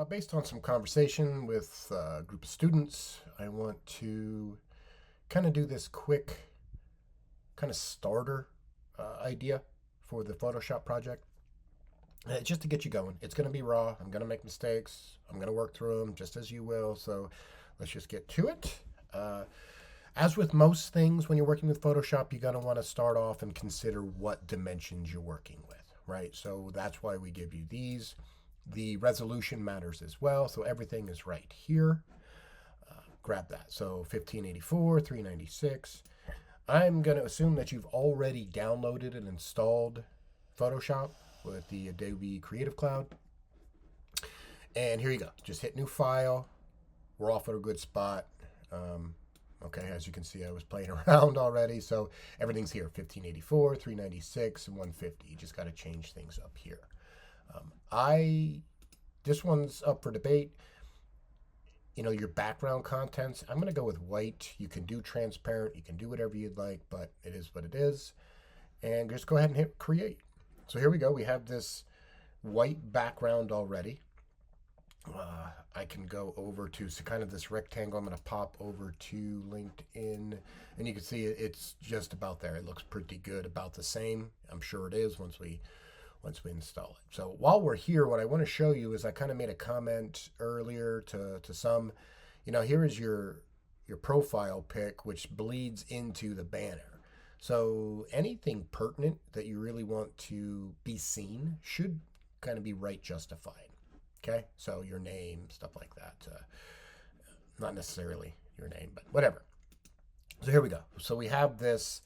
Based on some conversation with a group of students, I want to kind of do this quick kind of starter idea for the Photoshop project. Just to get you going. It's going to be raw. I'm going to make mistakes. I'm going to work through them just as you will. So let's just get to it. Uh, as with most things, when you're working with Photoshop, you're going to want to start off and consider what dimensions you're working with, right? So that's why we give you these. The resolution matters as well. So everything is right here. Grab that. So 1584, 396. I'm going to assume that you've already downloaded and installed Photoshop with the Adobe Creative Cloud. And here you go. Just hit new file. We're off at a good spot. Okay, as you can see, I was playing around already. So everything's here. 1584, 396, and 150. You just got to change things up here. This one's up for debate. Your background contents, I'm going to go with white. You can do transparent. You can do whatever you'd like, but it is what it is. And just go ahead and hit create. So here we go. We have this white background already. I can go over to kind of this rectangle. I'm going to pop over to LinkedIn, and you can see it's just about there. It looks pretty good, about the same. I'm sure it is once we install it. So while we're here, what I want to show you is I kind of made a comment earlier to some, here is your profile pic, which bleeds into the banner. So anything pertinent that you really want to be seen should kind of be right justified. Okay, so your name, stuff like that. Not necessarily your name, but whatever. So here we go. So we have this.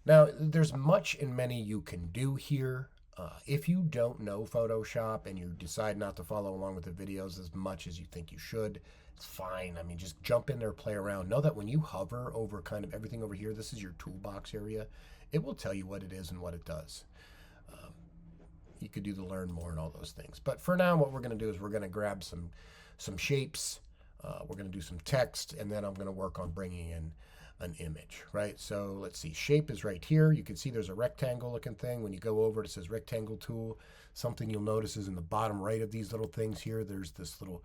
Now, there's much and many you can do here. If you don't know Photoshop and you decide not to follow along with the videos as much as you think you should, it's fine. I mean, just jump in there, play around. Know that when you hover over kind of everything over here, this is your toolbox area. It will tell you what it is and what it does. You could do the learn more and all those things. But for now, what we're going to do is we're going to grab some shapes. We're going to do some text, and then I'm going to work on bringing in an image, right? So let's see, shape is right here. You can see there's a rectangle looking thing. When you go over it says rectangle tool. Something you'll notice is in the bottom right of these little things here, there's this little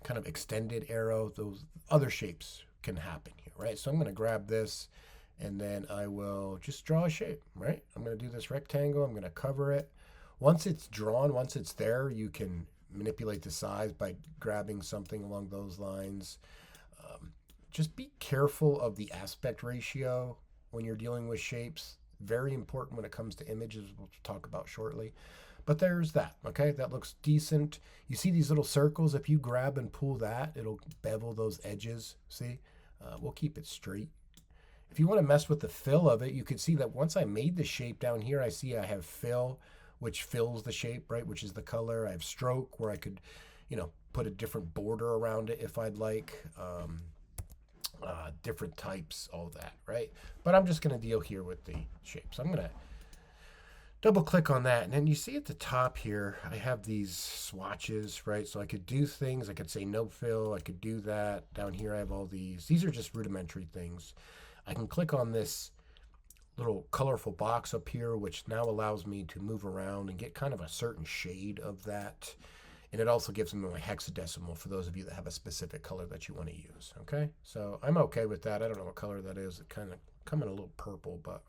kind of extended arrow. Those other shapes can happen here, right? So I'm going to grab this, and then I will just draw a shape, right? I'm going to do this rectangle. I'm going to cover it. Once it's drawn, once it's there, you can manipulate the size by grabbing something along those lines. Just be careful of the aspect ratio when you're dealing with shapes. Very important when it comes to images, we'll talk about shortly. But there's that, okay? That looks decent. You see these little circles? If you grab and pull that, it'll bevel those edges, see? We'll keep it straight. If you want to mess with the fill of it, you can see that once I made the shape down here, I see I have fill, which fills the shape, right, which is the color. I have stroke, where I could, put a different border around it if I'd like. Different types, all that, right? But I'm just going to deal here with the shape. So I'm going to double click on that. And then you see at the top here, I have these swatches, right? So I could do things. I could say no fill. I could do that. Down here, I have all these. These are just rudimentary things. I can click on this little colorful box up here, which now allows me to move around and get kind of a certain shade of that. And it also gives me my hexadecimal for those of you that have a specific color that you want to use. Okay, so I'm okay with that. I don't know what color that is. It kind of come in a little purple, but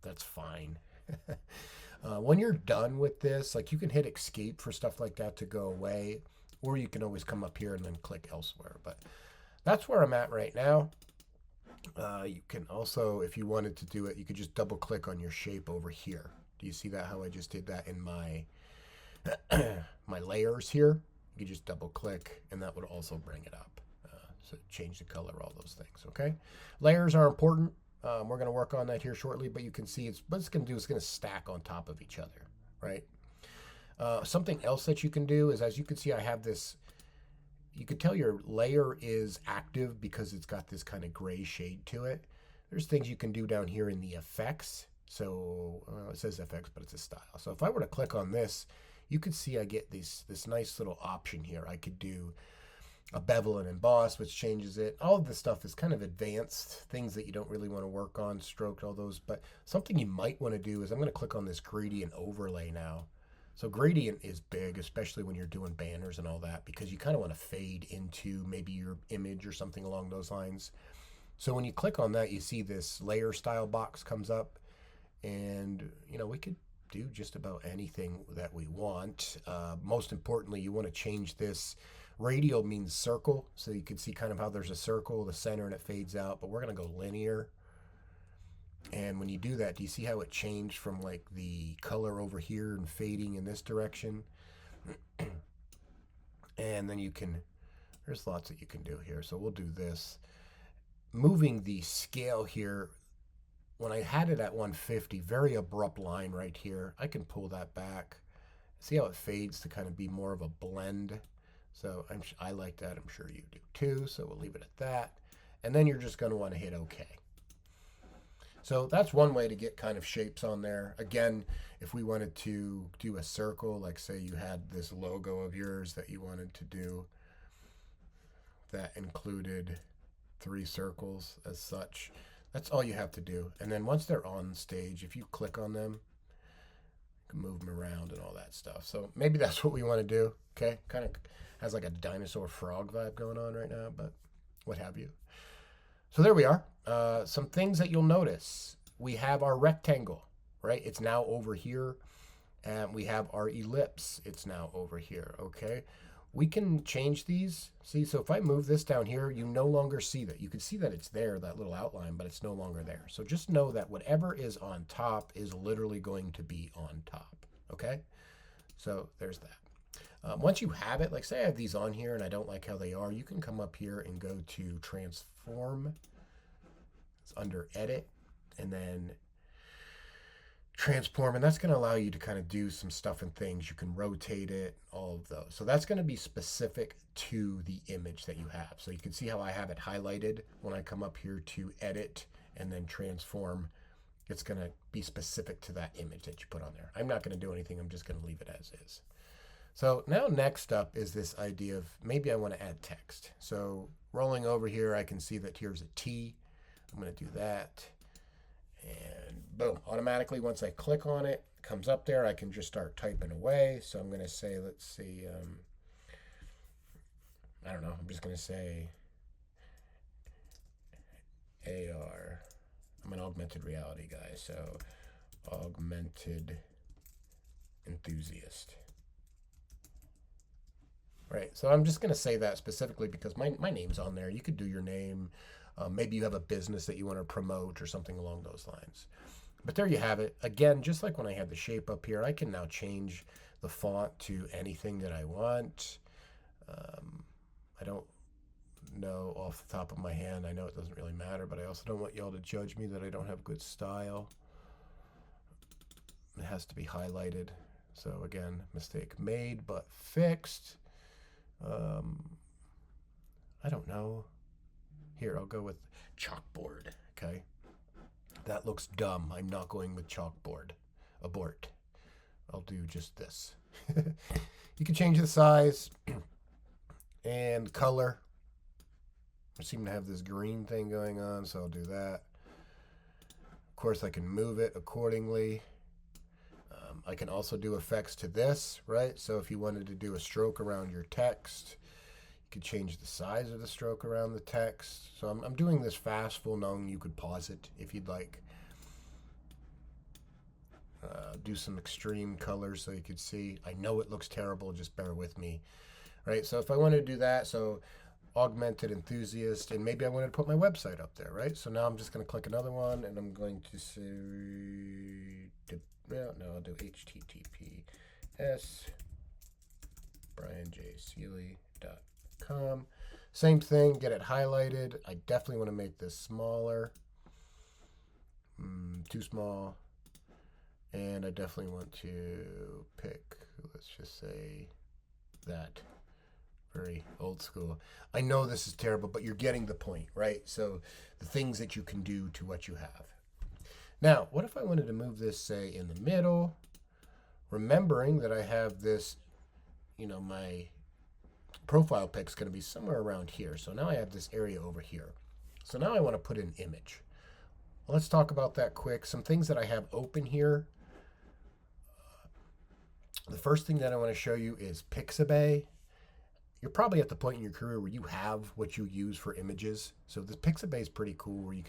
that's fine. When you're done with this, like, you can hit escape for stuff like that to go away, or you can always come up here and then click elsewhere. But that's where I'm at right now. You can also, if you wanted to do it, you could just double click on your shape over here. Do you see that, how I just did that in my my layers here? You can just double click and that would also bring it up. So change the color, all those things, okay? Layers are important. We're going to work on that here shortly, but you can see what it's going to do is going to stack on top of each other, right? Something else that you can do is, as you can see, I have this, you could tell your layer is active because it's got this kind of gray shade to it. There's things you can do down here in the effects. So it says effects, but it's a style. So if I were to click on this, you could see I get this nice little option here. I could do a bevel and emboss, which changes it. All of this stuff is kind of advanced, things that you don't really want to work on, stroke, all those. But something you might want to do is, I'm going to click on this gradient overlay now. So gradient is big, especially when you're doing banners and all that, because you kind of want to fade into maybe your image or something along those lines. So when you click on that, you see this layer style box comes up, and we could do just about anything that we want. Most importantly, you want to change this. Radial means circle, so you can see kind of how there's a circle, the center, and it fades out, but we're going to go linear. And when you do that, do you see how it changed from like the color over here and fading in this direction? And then there's lots that you can do here. So we'll do this. Moving the scale here, when I had it at 150, very abrupt line right here, I can pull that back. See how it fades to kind of be more of a blend? So I like that. I'm sure you do too. So we'll leave it at that. And then you're just going to want to hit OK. So that's one way to get kind of shapes on there. Again, if we wanted to do a circle, like say you had this logo of yours that you wanted to do that included 3 circles as such, that's all you have to do. And then once they're on stage, if you click on them, you can move them around and all that stuff. So maybe that's what we want to do. Okay, kind of has like a dinosaur frog vibe going on right now, but what have you. So there we are. Some things that you'll notice. We have our rectangle, right? It's now over here. And we have our ellipse. It's now over here, okay? We can change these. See, so if I move this down here, you no longer see that. You can see that it's there, that little outline, but it's no longer there. So just know that whatever is on top is literally going to be on top, okay? So there's that. Once you have it, like say I have these on here and I don't like how they are, you can come up here and go to transform. It's under edit and then transform, and that's going to allow you to kind of do some stuff and things. You can rotate it, all of those. So that's going to be specific to the image that you have. So you can see how I have it highlighted when I come up here to edit and then transform. It's going to be specific to that image that you put on there. I'm not going to do anything. I'm just going to leave it as is. So now next up is this idea of maybe I want to add text. So rolling over here, I can see that here's a T. I'm going to do that. And boom, automatically once I click on it, it comes up there. I can just start typing away. So I'm going to say, let's see, I don't know. I'm just going to say AR. I'm an augmented reality guy. So augmented enthusiast. Right, so I'm just going to say that specifically because my name's on there. You could do your name. Maybe you have a business that you want to promote or something along those lines. But there you have it. Again, just like when I had the shape up here, I can now change the font to anything that I want. I don't know off the top of my hand. I know it doesn't really matter, but I also don't want y'all to judge me that I don't have good style. It has to be highlighted. So again, mistake made but fixed. I don't know. Here, I'll go with chalkboard, okay? That looks dumb. I'm not going with chalkboard. Abort. I'll do just this. You can change the size and color. I seem to have this green thing going on, so I'll do that. Of course, I can move it accordingly. I can also do effects to this, right? So if you wanted to do a stroke around your text, you could change the size of the stroke around the text. So I'm doing this fast, full known. You could pause it if you'd like. Do some extreme colors so you could see. I know it looks terrible, just bear with me, right? So if I wanted to do that, so augmented enthusiast, and maybe I wanted to put my website up there, right? So now I'm just going to click another one, and I'm going to say, no, I'll do https brianjseely.com. Same thing, get it highlighted. I definitely want to make this smaller. Too small. And I definitely want to pick, let's just say that. Very old school. I know this is terrible, but you're getting the point, right? So the things that you can do to what you have. Now, what if I wanted to move this, say, in the middle, remembering that I have this, my profile pic is going to be somewhere around here. So now I have this area over here. So now I want to put an image. Well, let's talk about that quick. Some things that I have open here. The first thing that I want to show you is Pixabay. You're probably at the point in your career where you have what you use for images. So this Pixabay is pretty cool where you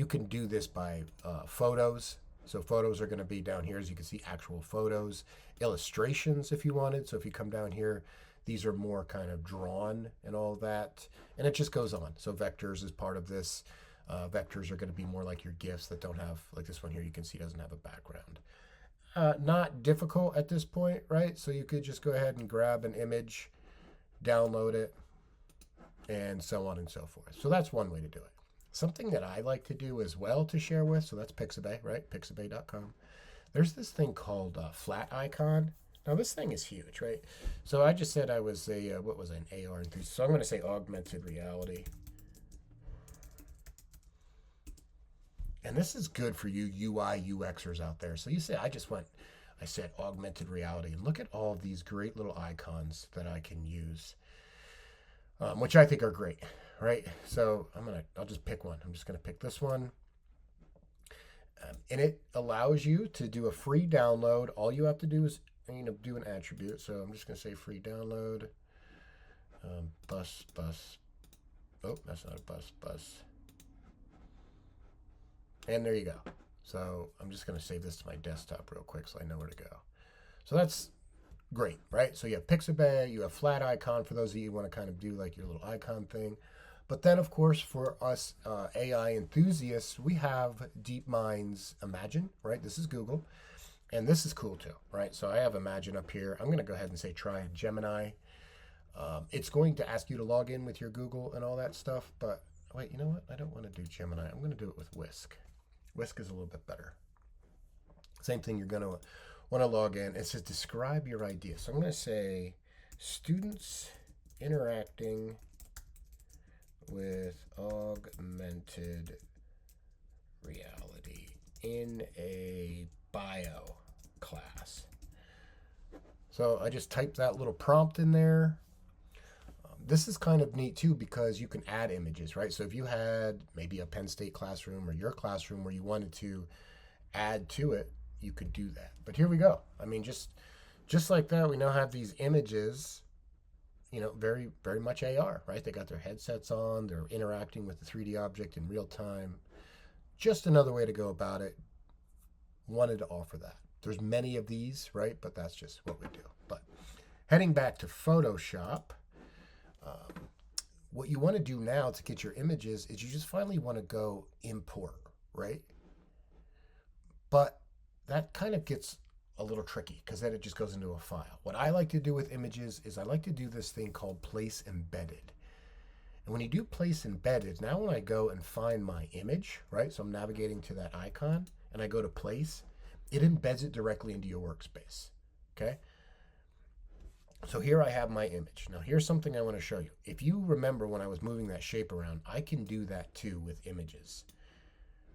can do this by photos. So photos are going to be down here, as you can see, actual photos, illustrations if you wanted. So if you come down here, these are more kind of drawn and all that. And it just goes on. So vectors is part of this. Vectors are going to be more like your GIFs that don't have, like this one here, you can see doesn't have a background. Not difficult at this point, right? So you could just go ahead and grab an image, download it, and so on and so forth. So that's one way to do it. Something that I like to do as well to share with, so that's Pixabay, right? Pixabay.com. There's this thing called Flat Icon. Now this thing is huge, right? So I just said I was an AR enthusiast. So I'm going to say augmented reality. And this is good for you UI UXers out there. So you say I said augmented reality, and look at all of these great little icons that I can use, which I think are great, right? So I'll just pick one. I'm just gonna pick this one, and it allows you to do a free download. All you have to do is do an attribute. So I'm just gonna say free download. Bus. Oh, that's not a bus. And there you go. So I'm just going to save this to my desktop real quick so I know where to go. So that's great, right? So you have Pixabay, you have Flat Icon for those of you who want to kind of do like your little icon thing. But then, of course, for us AI enthusiasts, we have DeepMind's Imagen, right? This is Google. And this is cool too, right? So I have Imagen up here. I'm going to go ahead and say try Gemini. It's going to ask you to log in with your Google and all that stuff. But wait, you know what? I don't want to do Gemini. I'm going to do it with Whisk. Whisk is a little bit better. Same thing, you're going to want to log in. It says describe your idea. So I'm going to say students interacting with augmented reality in a bio class. So I just typed that little prompt in there. This is kind of neat too because you can add images, right? So if you had maybe a Penn State classroom or your classroom where you wanted to add to it, you could do that. But here we go. I mean, just like that, we now have these images, very, very much AR, right? They got their headsets on, they're interacting with the 3D object in real time. Just another way to go about it. Wanted to offer that. There's many of these, right? But that's just what we do. But heading back to Photoshop, what you want to do now to get your images is you just finally want to go import, right? But that kind of gets a little tricky because then it just goes into a file. What I like to do with images is I like to do this thing called place embedded. And when you do place embedded, now when I go and find my image, right? So I'm navigating to that icon and I go to place, it embeds it directly into your workspace, okay? So here I have my image. Now here's something I want to show you. If you remember when I was moving that shape around, I can do that too with images.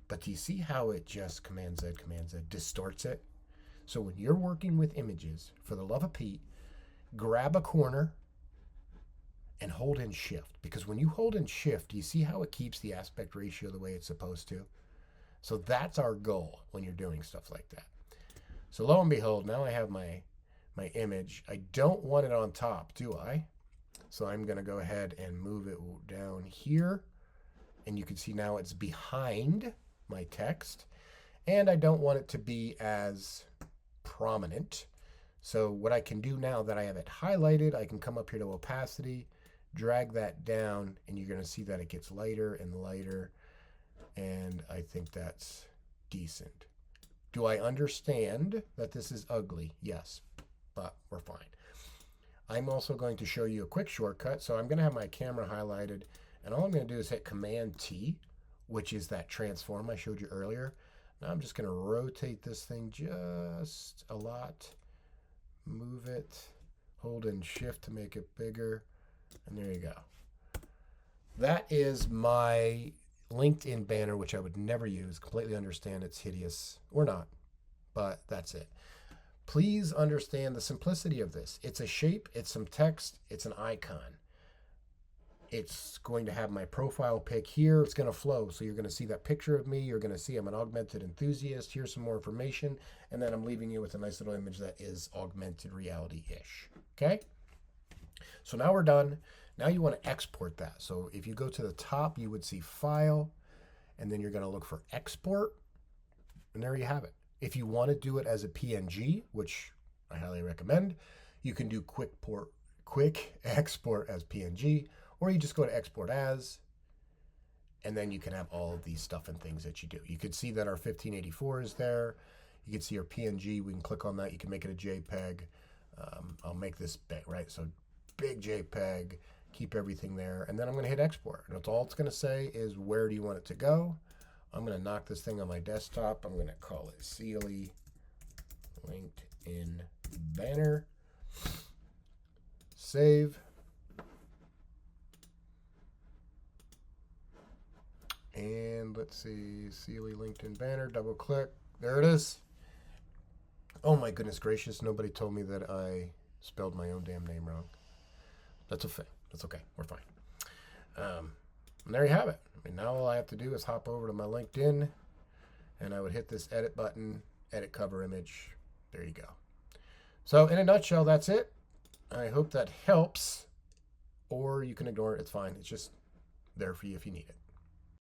But do you see how it just Command Z, distorts it? So when you're working with images, for the love of Pete, grab a corner and hold in Shift. Because when you hold in Shift, do you see how it keeps the aspect ratio the way it's supposed to? So that's our goal when you're doing stuff like that. So lo and behold, now I have my image. I don't want it on top, do I? So I'm going to go ahead and move it down here. And you can see now it's behind my text. And I don't want it to be as prominent. So what I can do now that I have it highlighted, I can come up here to opacity, drag that down, and you're going to see that it gets lighter and lighter. And I think that's decent. Do I understand that this is ugly? Yes, but we're fine. I'm also going to show you a quick shortcut. So I'm going to have my camera highlighted, and all I'm going to do is hit Command T, which is that transform I showed you earlier. Now I'm just going to rotate this thing just a lot, move it, hold in Shift to make it bigger, and there you go. That is my LinkedIn banner, which I would never use. Completely understand it's hideous, or not, but that's it. Please understand the simplicity of this. It's a shape, it's some text, it's an icon. It's going to have my profile pic here. It's going to flow. So you're going to see that picture of me. You're going to see I'm an augmented enthusiast. Here's some more information. And then I'm leaving you with a nice little image that is augmented reality-ish. Okay? So now we're done. Now you want to export that. So if you go to the top, you would see File, and then you're going to look for Export. And there you have it. If you want to do it as a PNG, which I highly recommend, you can do quick export as PNG, or you just go to export as, and then you can have all of these stuff and things that you do. You can see that our 1584 is there. You can see our PNG. We can click on that. You can make it a JPEG. I'll make this big, right? So big JPEG, keep everything there. And then I'm going to hit export. And that's all it's going to say is where do you want it to go? I'm going to knock this thing on my desktop. I'm going to call it Sealy LinkedIn Banner. Save. And let's see, Sealy LinkedIn Banner, double click. There it is. Oh my goodness gracious, nobody told me that I spelled my own damn name wrong. That's okay. That's okay. We're fine. And there you have it. I mean, now all I have to do is hop over to my LinkedIn, and I would hit this edit button, edit cover image. There you go. So in a nutshell, that's it. I hope that helps, or you can ignore it. It's fine. It's just there for you if you need it.